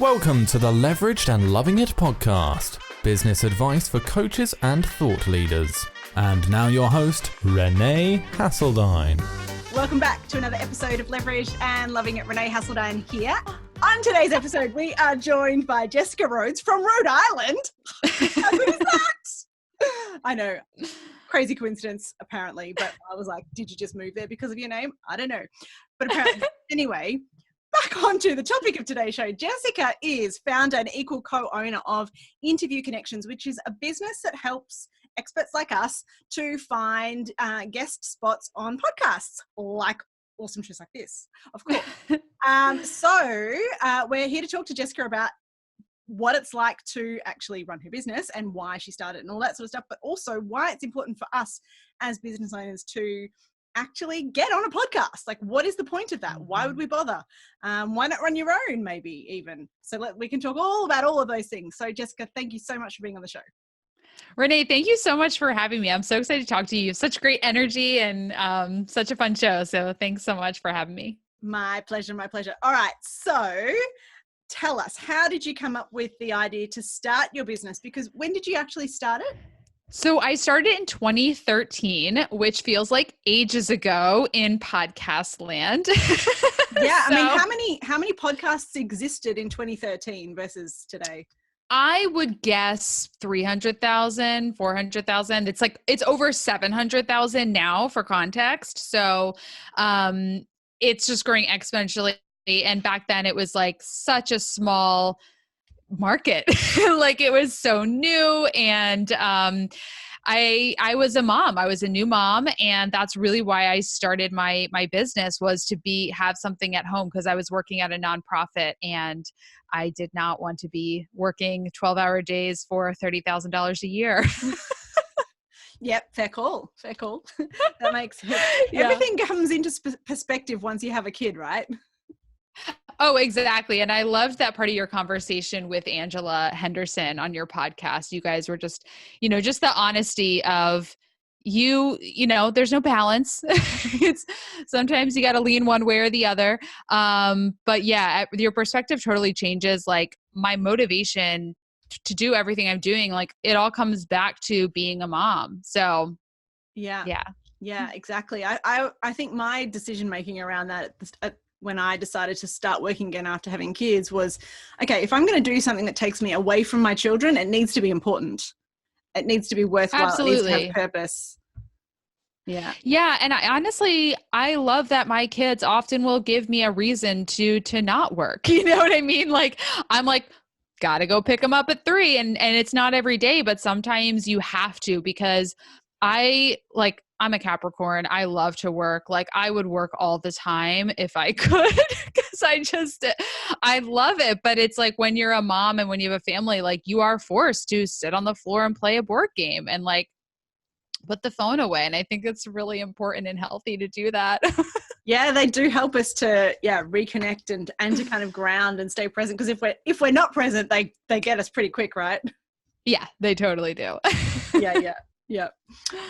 Welcome to the Leveraged and Loving It podcast, business advice for coaches and thought leaders. And now your host, Renee Hasseldine. Welcome back to another episode of Leveraged and Loving It. Renee Hasseldine here. On today's episode, we are joined by Jessica Rhodes from Rhode Island. How good is that? I know. Crazy coincidence, apparently. But I was like, did you just move there because of your name? I don't know. But apparently, anyway, back onto the topic of today's show. Jessica is founder and equal co-owner of Interview Connections, which is a business that helps experts like us to find guest spots on podcasts like awesome shows like this, of course. So we're here to talk to Jessica about what it's like to actually run her business and why she started and all that sort of stuff, but also why it's important for us as business owners to actually get on a podcast. Like, what is the point of that? Why would we bother? Why not run your own, maybe even? So we can talk all about all of those things. So Jessica, thank you so much for being on the show. Renee, thank you so much for having me. I'm so excited to talk to you. You have such great energy and such a fun show. So thanks so much for having me. My pleasure. My pleasure. All right. So tell us, how did you come up with the idea to start your business? Because when did you actually start it? So I started in 2013, which feels like ages ago in podcast land. Yeah. I mean, how many podcasts existed in 2013 versus today? I would guess 300,000, 400,000. It's over 700,000 now for context. So it's just growing exponentially. And back then it was like such a small market. Like it was so new. And I was a mom. I was a new mom. And that's really why I started my business, was to have something at home, because I was working at a nonprofit and I did not want to be working 12-hour days for $30,000 a year. Yep. Fair call. Fair call. That makes sense. Yeah. Everything comes into perspective once you have a kid, right? Oh, exactly. And I loved that part of your conversation with Angela Henderson on your podcast. You guys were just the honesty of there's no balance. It's sometimes you got to lean one way or the other. But yeah, your perspective totally changes. Like my motivation to do everything I'm doing, like it all comes back to being a mom. So yeah, exactly. I think my decision-making around that when I decided to start working again after having kids was, okay, if I'm going to do something that takes me away from my children, it needs to be important. It needs to be worthwhile. Absolutely. It needs to have purpose. Yeah. Yeah. And I love that my kids often will give me a reason to not work. You know what I mean? Like, I'm like, gotta go pick them up at 3. And it's not every day, but sometimes you have to, because I'm a Capricorn. I love to work. Like I would work all the time if I could, because I love it. But it's like when you're a mom and when you have a family, like you are forced to sit on the floor and play a board game and like put the phone away. And I think it's really important and healthy to do that. Yeah, they do help us to reconnect and to kind of ground and stay present. Because if we're not present, they get us pretty quick, right? Yeah, they totally do. Yeah.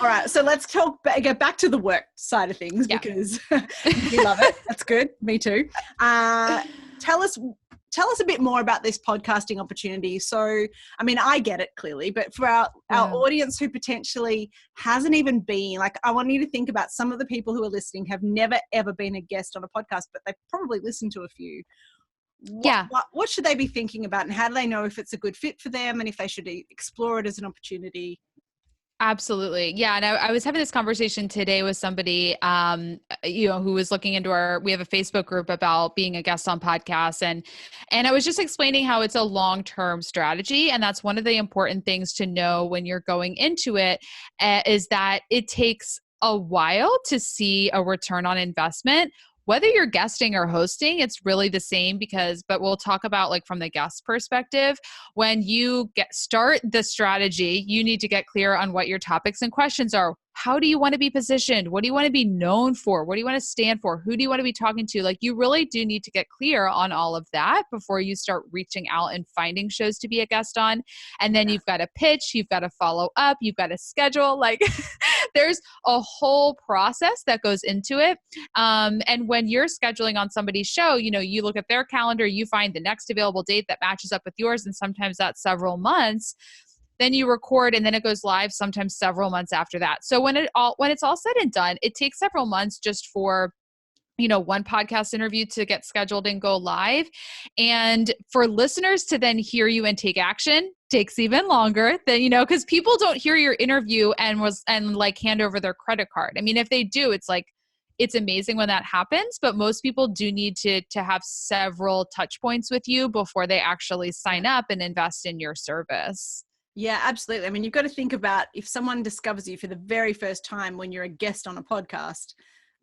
All right. So let's get back to the work side of things, because we love it. That's good. Me too. Tell us a bit more about this podcasting opportunity. So, I mean, I get it clearly, but for our audience who potentially hasn't even been, like, I want you to think about some of the people who are listening have never, ever been a guest on a podcast, but they've probably listened to a few. What should they be thinking about, and how do they know if it's a good fit for them and if they should explore it as an opportunity? Absolutely. Yeah. And I was having this conversation today with somebody, who was looking into we have a Facebook group about being a guest on podcasts. And I was just explaining how it's a long-term strategy. And that's one of the important things to know when you're going into it, is that it takes a while to see a return on investment. Whether you're guesting or hosting, it's really the same, but we'll talk about like from the guest perspective. When you start the strategy, you need to get clear on what your topics and questions are. How do you want to be positioned? What do you want to be known for? What do you want to stand for? Who do you want to be talking to? Like, you really do need to get clear on all of that before you start reaching out and finding shows to be a guest on. And then you've got to pitch, you've got to follow up, you've got to schedule. Like There's a whole process that goes into it. And when you're scheduling on somebody's show, you look at their calendar, you find the next available date that matches up with yours. And sometimes that's several months. Then you record and then it goes live sometimes several months after that. So when it's all said and done, it takes several months just for one podcast interview to get scheduled and go live. And for listeners to then hear you and take action takes even longer than, because people don't hear your interview and like hand over their credit card. I mean, if they do, it's amazing when that happens, but most people do need to have several touch points with you before they actually sign up and invest in your service. Yeah, absolutely. I mean, you've got to think about if someone discovers you for the very first time when you're a guest on a podcast,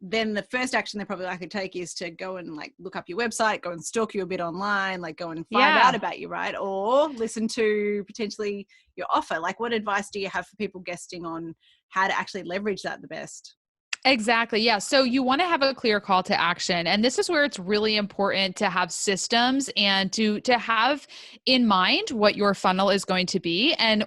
then the first action they're probably likely to take is to go and like look up your website, go and stalk you a bit online, like go and find out about you, right? Or listen to potentially your offer. Like, what advice do you have for people guesting on how to actually leverage that the best? Exactly. Yeah. So you want to have a clear call to action. And this is where it's really important to have systems and to have in mind what your funnel is going to be. And,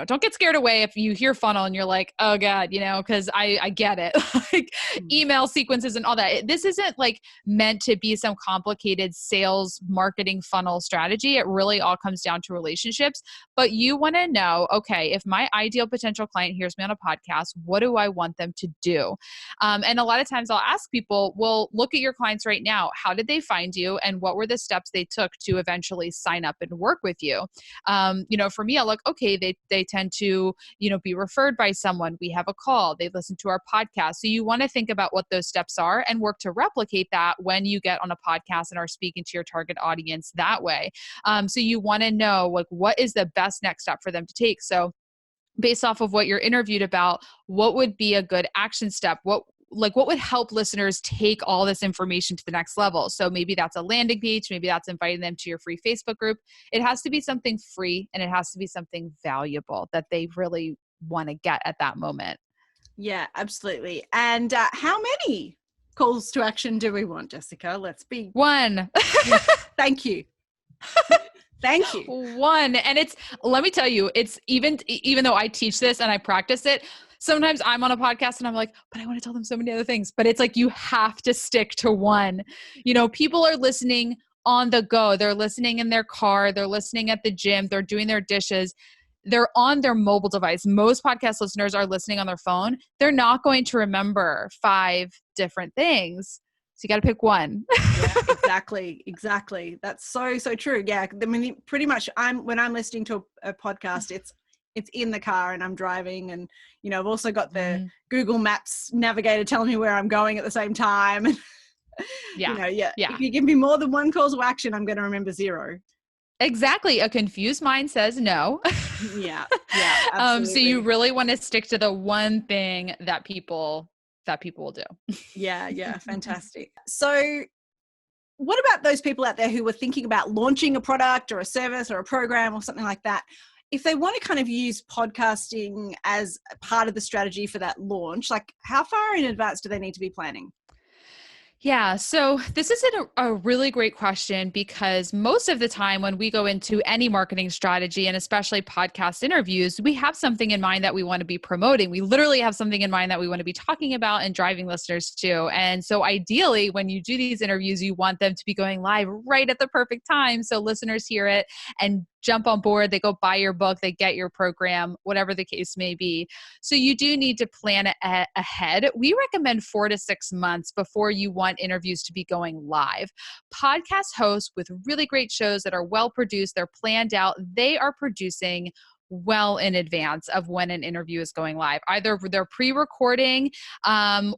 don't get scared away if you hear funnel and you're like, oh God, because I get it. Like email sequences and all that. This isn't like meant to be some complicated sales marketing funnel strategy. It really all comes down to relationships. But you want to know, okay, if my ideal potential client hears me on a podcast, what do I want them to do? And a lot of times I'll ask people, well, look at your clients right now. How did they find you? And what were the steps they took to eventually sign up and work with you? For me, I'll look, okay, they tend to, be referred by someone. We have a call. They listen to our podcast. So you want to think about what those steps are and work to replicate that when you get on a podcast and are speaking to your target audience that way. So you want to know, like, what is the best next step for them to take? So based off of what you're interviewed about, what would be a good action step? What would help listeners take all this information to the next level? So maybe that's a landing page. Maybe that's inviting them to your free Facebook group. It has to be something free and it has to be something valuable that they really want to get at that moment. Yeah, absolutely. And how many calls to action do we want, Jessica? Let's be one. Thank you. Thank you. One. And let me tell you, it's even though I teach this and I practice it, sometimes I'm on a podcast and I'm like, but I want to tell them so many other things, but it's like, you have to stick to one. People are listening on the go. They're listening in their car. They're listening at the gym. They're doing their dishes. They're on their mobile device. Most podcast listeners are listening on their phone. They're not going to remember 5 different things. So you got to pick one. Yeah, exactly. That's so true. Yeah. I mean, pretty much when I'm listening to a podcast, it's in the car and I'm driving and, I've also got the Google Maps navigator telling me where I'm going at the same time. Yeah. If you give me more than one call to action, I'm going to remember 0. Exactly. A confused mind says no. Yeah. Absolutely. So you really want to stick to the one thing that people will do. Yeah. Fantastic. So what about those people out there who were thinking about launching a product or a service or a program or something like that? If they want to kind of use podcasting as a part of the strategy for that launch, like how far in advance do they need to be planning? Yeah. So this is a really great question because most of the time when we go into any marketing strategy and especially podcast interviews, we have something in mind that we want to be promoting. We literally have something in mind that we want to be talking about and driving listeners to. And so ideally, when you do these interviews, you want them to be going live right at the perfect time. So listeners hear it and jump on board, they go buy your book, they get your program, whatever the case may be. So you do need to plan ahead. We recommend 4 to 6 months before you want interviews to be going live. Podcast hosts with really great shows that are well produced, they're planned out, they are producing well in advance of when an interview is going live. Either they're pre-recording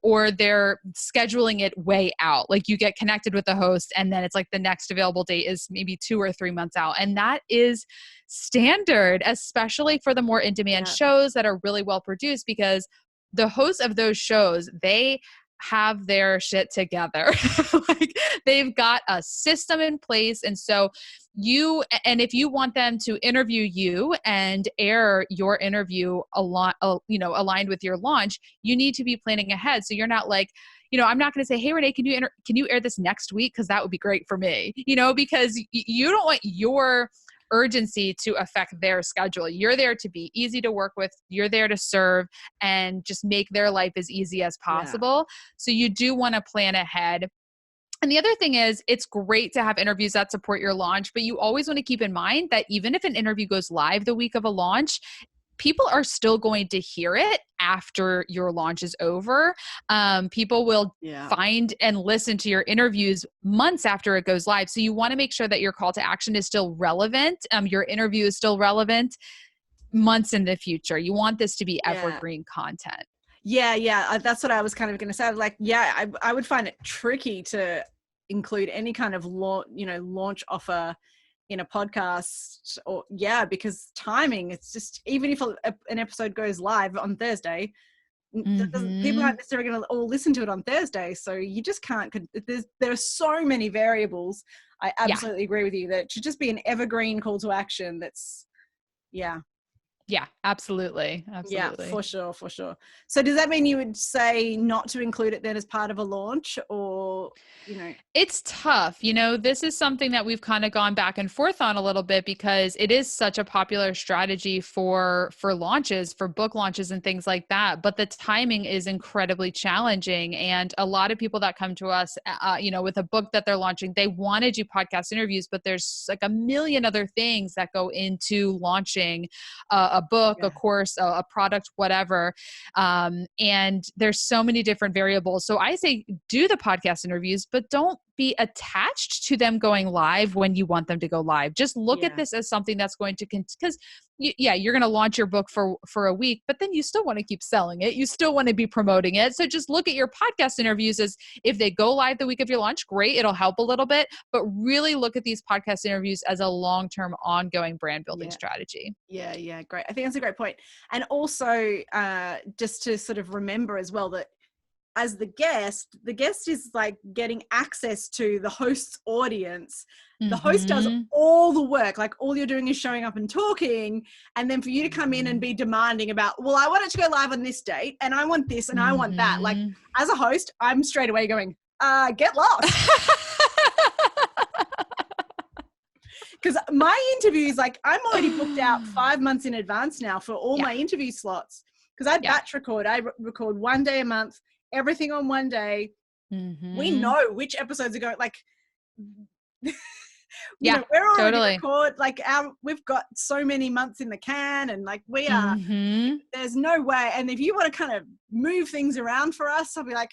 or they're scheduling it way out. Like you get connected with the host and then it's like the next available date is maybe 2 or 3 months out. And that is standard, especially for the more in-demand shows that are really well produced, because the hosts of those shows, they have their shit together. Like they've got a system in place. And so if you want them to interview you and air your interview aligned with your launch, you need to be planning ahead. So you're not like, I'm not going to say, hey, Renee, can you air this next week? Cause that would be great for me, because you don't want your urgency to affect their schedule. You're there to be easy to work with. You're there to serve and just make their life as easy as possible. So you do want to plan ahead. And the other thing is, it's great to have interviews that support your launch, but you always want to keep in mind that even if an interview goes live the week of a launch, people are still going to hear it after your launch is over. People will find and listen to your interviews months after it goes live. So you want to make sure that your call to action is still relevant. Your interview is still relevant months in the future. You want this to be evergreen content. Yeah. That's what I was kind of going to say. I was like, I would find it tricky to include any kind of launch offer in a podcast because timing, it's just, even if an episode goes live on Thursday, people aren't necessarily going to all listen to it on Thursday. So you just can't, there are so many variables. I absolutely agree with you that it should just be an evergreen call to action. Yeah, absolutely. Yeah, for sure. So does that mean you would say not to include it then as part of a launch, or, It's tough. This is something that we've kind of gone back and forth on a little bit because it is such a popular strategy for launches, for book launches and things like that. But the timing is incredibly challenging. And a lot of people that come to us, with a book that they're launching, they want to do podcast interviews, but there's like a million other things that go into launching a book, a course, a product, whatever. And there's so many different variables. So I say do the podcast interviews, but don't be attached to them going live when you want them to go live. Just look at this as something that's going to, because you're going to launch your book for a week, but then you still want to keep selling it. You still want to be promoting it. So just look at your podcast interviews as if they go live the week of your launch, great. It'll help a little bit, but really look at these podcast interviews as a long-term ongoing brand building strategy. Yeah. Great. I think that's a great point. And also just to sort of remember as well that as the guest is like getting access to the host's audience. The host does all the work. Like all you're doing is showing up and talking. And then for you to come in and be demanding about, well, I want it to go live on this date and I want this and I want that. Like as a host, I'm straight away going, get lost. Because my interviews, like I'm already booked out 5 months in advance now for all my interview slots. Because I batch record. I record one day a month, everything on one day. We know which episodes are going, like, we're already record, like we've got so many months in the can, and like we are, there's no way. And if you want to kind of move things around for us, I'll be like,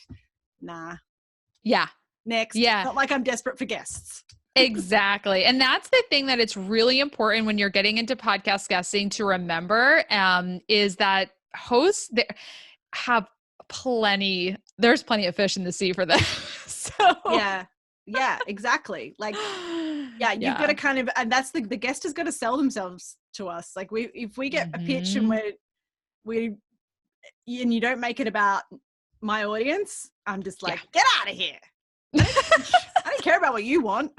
nah. Yeah. Next. Yeah. Not like I'm desperate for guests. Exactly. And that's the thing that it's really important when you're getting into podcast guesting to remember, is that hosts have there's plenty of fish in the sea for them. So yeah, exactly. Like, you've got to kind of, and that's the guest has got to sell themselves to us. Like if we get a pitch and and you don't make it about my audience, I'm just like, get out of here. I don't care about what you want.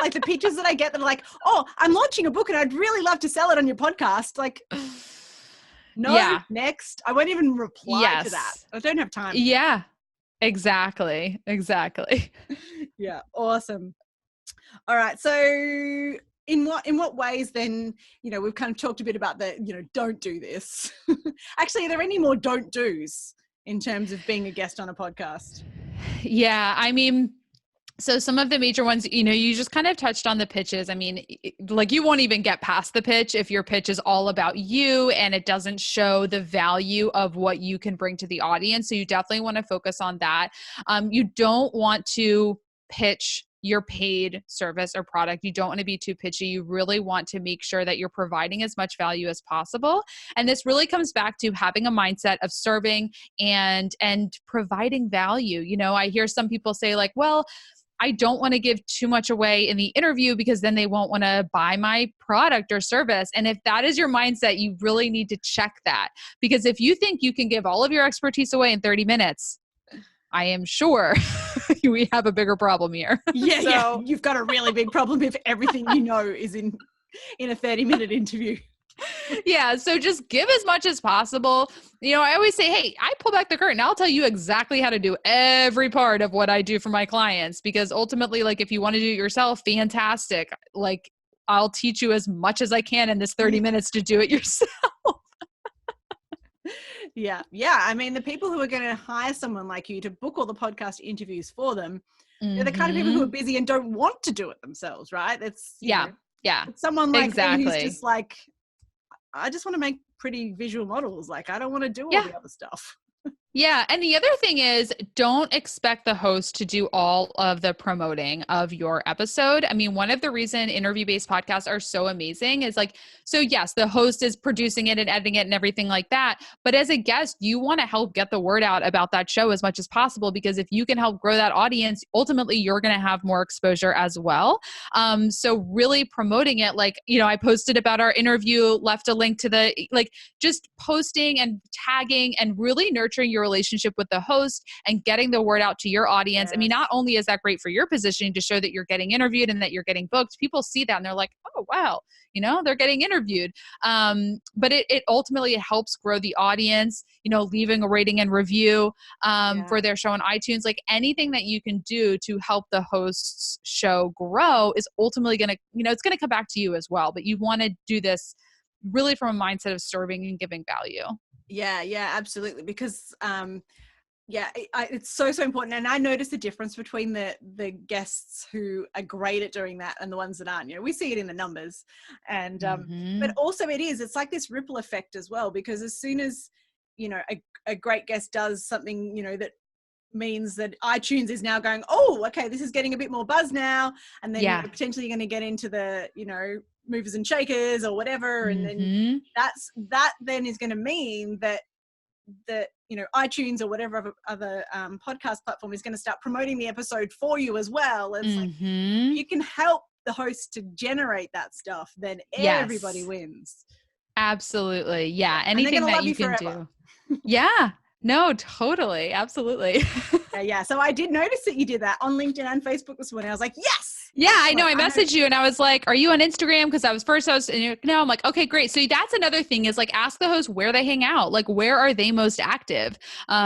Like the pitches that I get that are like, oh, I'm launching a book and I'd really love to sell it on your podcast. Like, no, next. I won't even reply to that. I don't have time. Yeah, exactly. Yeah, awesome. All right. So in what ways then, we've kind of talked a bit about the, don't do this. Actually, are there any more don't do's in terms of being a guest on a podcast? Yeah, I mean, so some of the major ones, you just kind of touched on the pitches. I mean, like you won't even get past the pitch if your pitch is all about you and it doesn't show the value of what you can bring to the audience. So you definitely want to focus on that. You don't want to pitch your paid service or product. You don't want to be too pitchy. You really want to make sure that you're providing as much value as possible. And this really comes back to having a mindset of serving and providing value. I hear some people say like, well, I don't want to give too much away in the interview because then they won't want to buy my product or service. And if that is your mindset, you really need to check that. Because if you think you can give all of your expertise away in 30 minutes, I am sure we have a bigger problem here. Yeah, you've got a really big problem if everything is in a 30-minute interview. Yeah. So just give as much as possible. I always say, hey, I pull back the curtain. I'll tell you exactly how to do every part of what I do for my clients, because ultimately, like if you want to do it yourself, fantastic. Like I'll teach you as much as I can in this 30 minutes to do it yourself. Yeah. Yeah. I mean, the people who are going to hire someone like you to book all the podcast interviews for them, they're the kind of people who are busy and don't want to do it themselves, right? It's, you know, it's someone like me who's just like, I just want to make pretty visual models. Like, I don't want to do all the other stuff. Yeah. And the other thing is, don't expect the host to do all of the promoting of your episode. I mean, one of the reason interview-based podcasts are so amazing is like, so yes, the host is producing it and editing it and everything like that. But as a guest, you want to help get the word out about that show as much as possible, because if you can help grow that audience, ultimately you're going to have more exposure as well. So really promoting it, like, you know, I posted about our interview, left a link to the, like, just posting and tagging and really nurturing your relationship with the host and getting the word out to your audience. I mean, not only is that great for your positioning to show that you're getting interviewed and that you're getting booked, people see that and they're like, oh, wow, you know, they're getting interviewed. But it ultimately helps grow the audience, you know, leaving a rating and review for their show on iTunes. Like, anything that you can do to help the host's show grow is ultimately going to, you know, it's going to come back to you as well. But you want to do this really from a mindset of serving and giving value. Yeah, absolutely. Because, it's so important. And I notice the difference between the guests who are great at doing that and the ones that aren't. You know, we see it in the numbers. And, but also it's like this ripple effect as well, because as soon as, you know, a great guest does something, you know, that means that iTunes is now going, oh, okay, this is getting a bit more buzz now. And then you know, potentially you're going to get into the, you know, movers and shakers or whatever. And then that then is going to mean that you know, iTunes or whatever other podcast platform is going to start promoting the episode for you as well. It's like, if you can help the host to generate that stuff, then everybody wins. Absolutely. Yeah. Anything that you can do. Yeah. No, totally. Absolutely. Yeah. So I did notice that you did that on LinkedIn and Facebook this morning. I was like, yes. Yeah, I know. I messaged you and I was like, are you on Instagram? Because I was and you're like, no, I'm like, okay, great. So that's another thing is like, ask the host where they hang out. Like, where are they most active?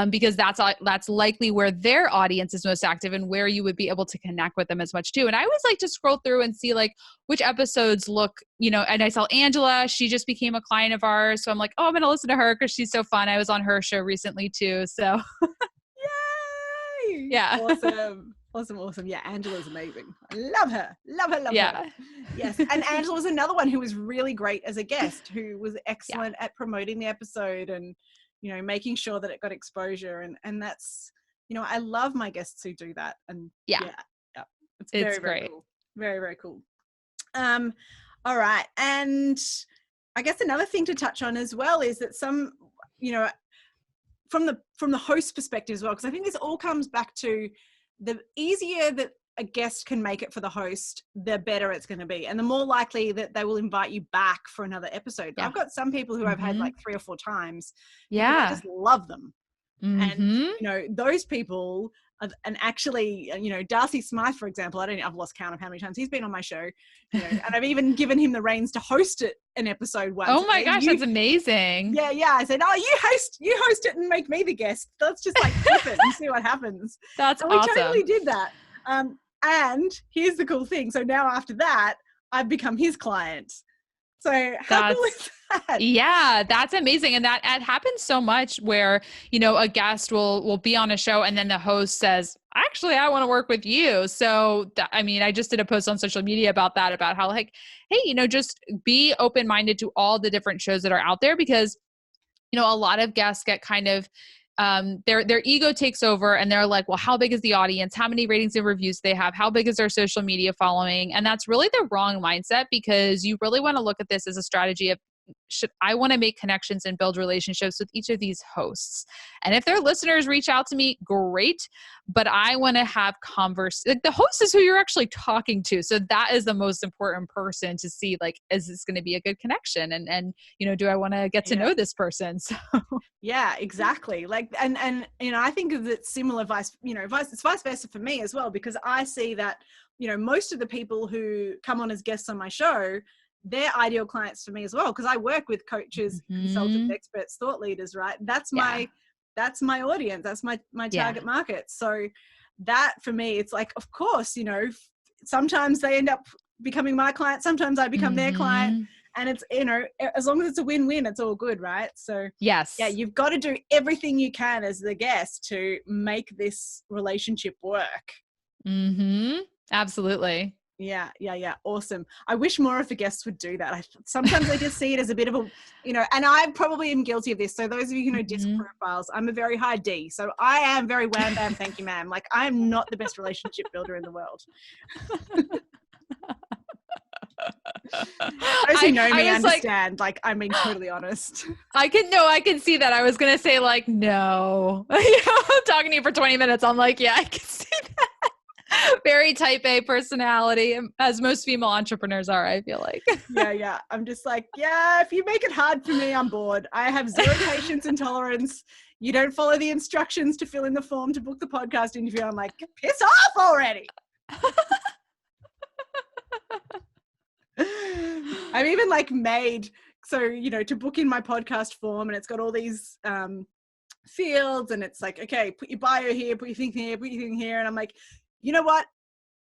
Because that's likely where their audience is most active and where you would be able to connect with them as much too. And I always like to scroll through and see like which episodes look, you know, and I saw Angela, she just became a client of ours. So I'm like, oh, I'm going to listen to her because she's so fun. I was on her show recently too. So yay. Yeah. Awesome. Yeah, Angela's amazing. I love her. Love her. Yes. And Angela was another one who was really great as a guest, who was excellent at promoting the episode and, you know, making sure that it got exposure. And that's, you know, I love my guests who do that. And it's very, very great. Cool. Very, very cool. All right. And I guess another thing to touch on as well is that some, you know, from the host perspective as well, because I think this all comes back to the easier that a guest can make it for the host, the better it's going to be. And the more likely that they will invite you back for another episode. I've got some people who I've had like 3 or 4 times. I just love them. And, you know, those people, and actually, you know, Darcy Smythe, for example, I've lost count of how many times he's been on my show, you know, and I've even given him the reins to host an episode once. Oh my gosh, that's amazing. Yeah. I said, oh, you host it and make me the guest. Let's just like flip it and see what happens. That's and awesome. We totally did that. And here's the cool thing. So now after that, I've become his client. So how cool is that? Yeah, that's amazing. And that it happens so much where, you know, a guest will be on a show and then the host says, actually, I want to work with you. So, I mean, I just did a post on social media about that, about how like, hey, you know, just be open-minded to all the different shows that are out there, because, you know, a lot of guests get kind of, their ego takes over and they're like, well, how big is the audience? How many ratings and reviews they have? How big is their social media following? And that's really the wrong mindset, because you really want to look at this as a strategy of, I want to make connections and build relationships with each of these hosts. And if their listeners reach out to me, great. But I want to have like the host is who you're actually talking to. So that is the most important person to see, like, is this going to be a good connection? And, you know, do I want to get to know this person? So yeah, exactly. Like, and, you know, I think of it similar it's vice versa for me as well, because I see that, you know, most of the people who come on as guests on my show, they're ideal clients for me as well, because I work with coaches, consultants, experts, thought leaders, right? That's my audience. That's my target market. So that for me, it's like, of course, you know, sometimes they end up becoming my client. Sometimes I become their client. And it's, you know, as long as it's a win-win, it's all good, right? So yes. Yeah, you've got to do everything you can as the guest to make this relationship work. Absolutely. Yeah. Awesome. I wish more of the guests would do that. Sometimes I just see it as a bit of a, you know, and I probably am guilty of this. So those of you who know disc profiles, I'm a very high D. So I am very wham bam, thank you, ma'am. Like, I am not the best relationship builder in the world. Those who know me understand, like, I'm being totally honest. I can see that. I was going to say, like, no. I'm talking to you for 20 minutes. I'm like, yeah, I can see that. Very type A personality, as most female entrepreneurs are, I feel like. Yeah. I'm just like, yeah, if you make it hard for me, I'm bored. I have zero patience and tolerance. You don't follow the instructions to fill in the form to book the podcast interview. I'm like, piss off already. I've even like made, so, you know, to book in my podcast form, and it's got all these fields, and it's like, okay, put your bio here, put your thing here, put your thing here. And I'm like, you know what?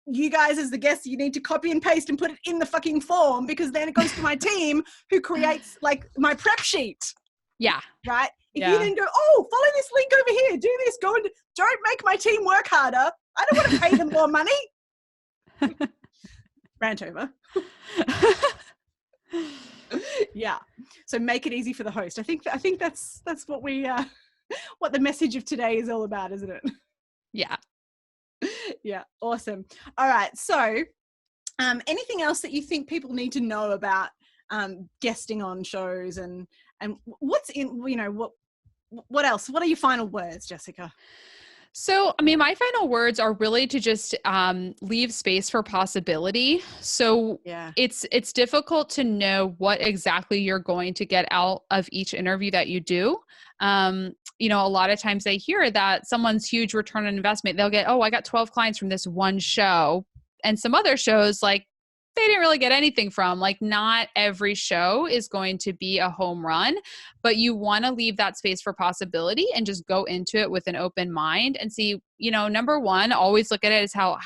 You guys as the guests, you need to copy and paste and put it in the fucking form, because then it goes to my team who creates like my prep sheet. Yeah. Right? If you then go, oh, follow this link over here, do this, go and don't make my team work harder. I don't want to pay them more money. Rant over. Yeah. So make it easy for the host. I think that's what we what the message of today is all about, isn't it? Yeah. Yeah. Awesome. All right. So anything else that you think people need to know about guesting on shows, and what's in, you know, what else? What are your final words, Jessica? So, I mean, my final words are really to just leave space for possibility. So it's difficult to know what exactly you're going to get out of each interview that you do. You know, a lot of times I hear that someone's huge return on investment, they'll get, oh, I got 12 clients from this one show, and some other shows, like, they didn't really get anything from. Like, not every show is going to be a home run, but you want to leave that space for possibility and just go into it with an open mind and see, you know, number one, always look at it as how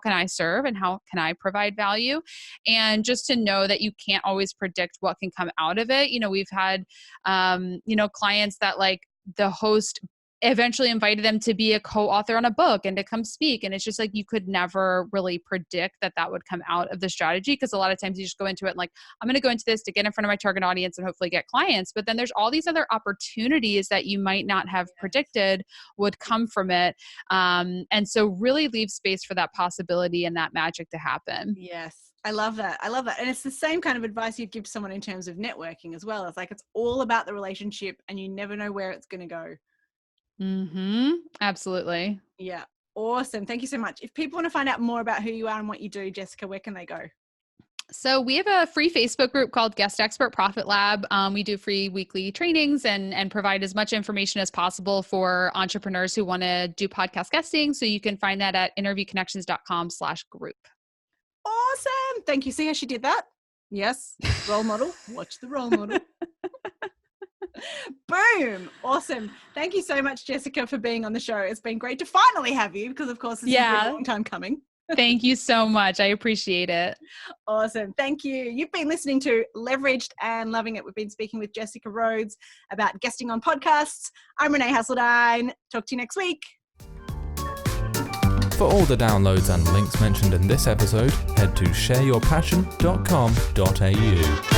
can I serve and how can I provide value? And just to know that you can't always predict what can come out of it. You know, we've had, you know, clients that, like, the host eventually invited them to be a co-author on a book and to come speak. And it's just like, you could never really predict that would come out of the strategy. Because a lot of times you just go into it and like, I'm going to go into this to get in front of my target audience and hopefully get clients. But then there's all these other opportunities that you might not have predicted would come from it. And so really leave space for that possibility and that magic to happen. Yes. I love that. And it's the same kind of advice you'd give someone in terms of networking as well. It's like, it's all about the relationship and you never know where it's going to go. Absolutely. Yeah. Awesome. Thank you so much. If people want to find out more about who you are and what you do, Jessica, where can they go? So we have a free Facebook group called Guest Expert Profit Lab. We do free weekly trainings and provide as much information as possible for entrepreneurs who want to do podcast guesting. So you can find that at interviewconnections.com/group. Awesome. Thank you. See how she did that? Yes. Role model. Watch the role model. Boom. Awesome. Thank you so much, Jessica, for being on the show. It's been great to finally have you, because of course this has been a long time coming. Thank you so much. I appreciate it. Awesome. Thank you. You've been listening to Leveraged and Loving It. We've been speaking with Jessica Rhodes about guesting on podcasts. I'm Renee Hasseldine. Talk to you next week. For all the downloads and links mentioned in this episode, head to shareyourpassion.com.au.